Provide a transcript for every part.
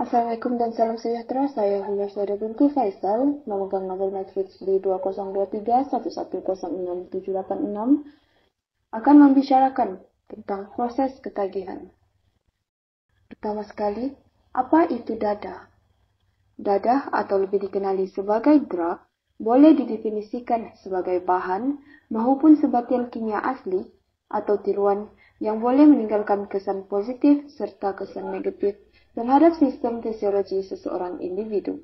Assalamualaikum dan salam sejahtera. Saya Humaysa binti Faisal, memegang nomor matriks di 2023-1106786, akan membicarakan tentang proses ketagihan. Pertama sekali, apa itu dadah? Dadah atau lebih dikenali sebagai drug boleh didefinisikan sebagai bahan maupun sebatian kimia asli atau tiruan yang boleh meninggalkan kesan positif serta kesan negatif terhadap sistem fisiologi seseorang individu.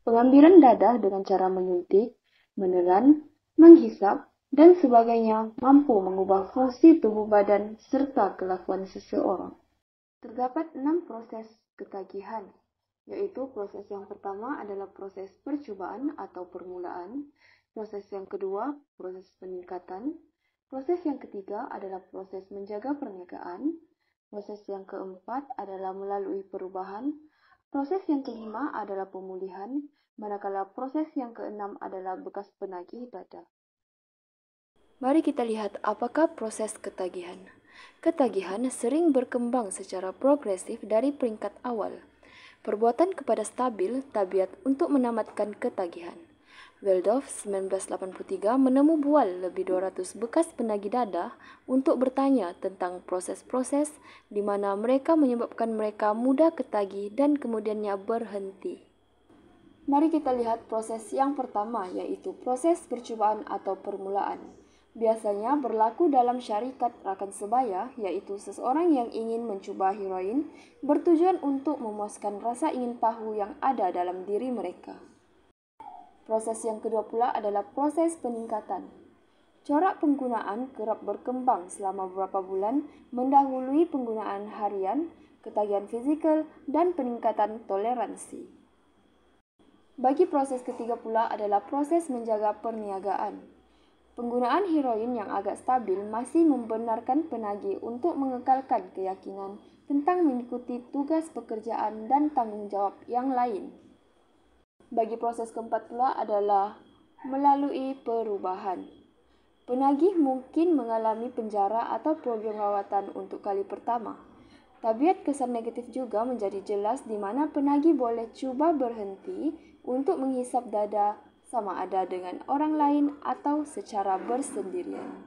Pengambilan dadah dengan cara menyuntik, menelan, menghisap, dan sebagainya mampu mengubah fungsi tubuh badan serta kelakuan seseorang. Terdapat 6 proses ketagihan, yaitu proses yang pertama adalah proses percobaan atau permulaan, proses yang kedua proses peningkatan, proses yang ketiga adalah proses menjaga perniagaan, proses yang keempat adalah melalui perubahan, proses yang kelima adalah pemulihan, manakala proses yang keenam adalah bekas penagih dadah. Mari kita lihat apakah proses ketagihan. Ketagihan sering berkembang secara progresif dari peringkat awal. Perbuatan kepada stabil tabiat untuk menamatkan ketagihan. Waldorf 1983 menemu bual lebih 200 bekas penagih dadah untuk bertanya tentang proses-proses di mana mereka menyebabkan mereka mudah ketagih dan kemudiannya berhenti. Mari kita lihat proses yang pertama, yaitu proses percobaan atau permulaan. Biasanya berlaku dalam syarikat rakan sebaya, yaitu seseorang yang ingin mencoba heroin bertujuan untuk memuaskan rasa ingin tahu yang ada dalam diri mereka. Proses yang kedua pula adalah proses peningkatan. Corak penggunaan kerap berkembang selama beberapa bulan mendahului penggunaan harian, ketagihan fizikal, dan peningkatan toleransi. Bagi proses ketiga pula adalah proses menjaga perniagaan. Penggunaan heroin yang agak stabil masih membenarkan penagih untuk mengekalkan keyakinan tentang mengikuti tugas pekerjaan dan tanggung jawab yang lain. Bagi proses keempat pula adalah melalui perubahan. Penagih mungkin mengalami penjara atau program rawatan untuk kali pertama. Tabiat kesan negatif juga menjadi jelas di mana penagih boleh cuba berhenti untuk menghisap dadah sama ada dengan orang lain atau secara bersendirian.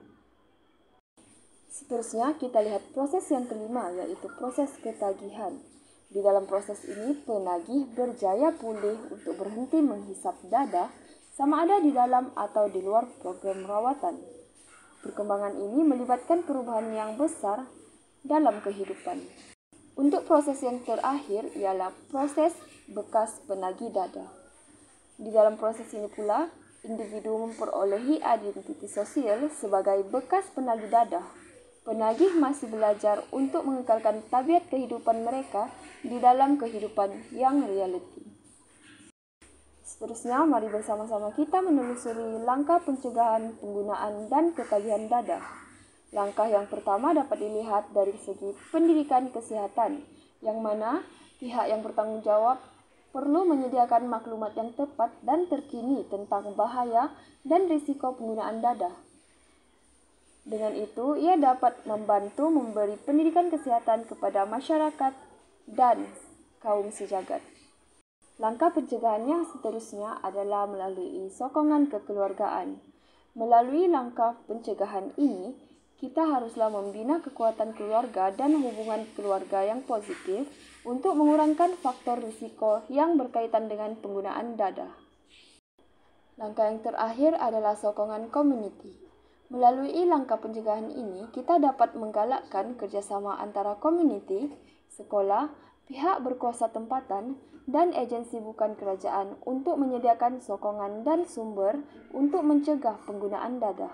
Seterusnya kita lihat proses yang kelima, yaitu proses ketagihan. Di dalam proses ini, penagih berjaya pulih untuk berhenti menghisap dadah sama ada di dalam atau di luar program rawatan. Perkembangan ini melibatkan perubahan yang besar dalam kehidupan. Untuk proses yang terakhir ialah proses bekas penagih dadah. Di dalam proses ini pula, individu memperolehi identiti sosial sebagai bekas penagih dadah. Penagih masih belajar untuk mengekalkan tabiat kehidupan mereka di dalam kehidupan yang realiti. Seterusnya, mari bersama-sama kita menelusuri langkah pencegahan penggunaan dan ketagihan dadah. Langkah yang pertama dapat dilihat dari segi pendidikan kesehatan, yang mana pihak yang bertanggung jawab perlu menyediakan maklumat yang tepat dan terkini tentang bahaya dan risiko penggunaan dadah. Dengan itu, ia dapat membantu memberi pendidikan kesehatan kepada masyarakat dan kaum sejagat. Langkah pencegahan yang seterusnya adalah melalui sokongan kekeluargaan. Melalui langkah pencegahan ini, kita haruslah membina kekuatan keluarga dan hubungan keluarga yang positif untuk mengurangkan faktor risiko yang berkaitan dengan penggunaan dadah. Langkah yang terakhir adalah sokongan community. Melalui langkah pencegahan ini, kita dapat menggalakkan kerjasama antara komuniti, sekolah, pihak berkuasa tempatan, dan agensi bukan kerajaan untuk menyediakan sokongan dan sumber untuk mencegah penggunaan dadah.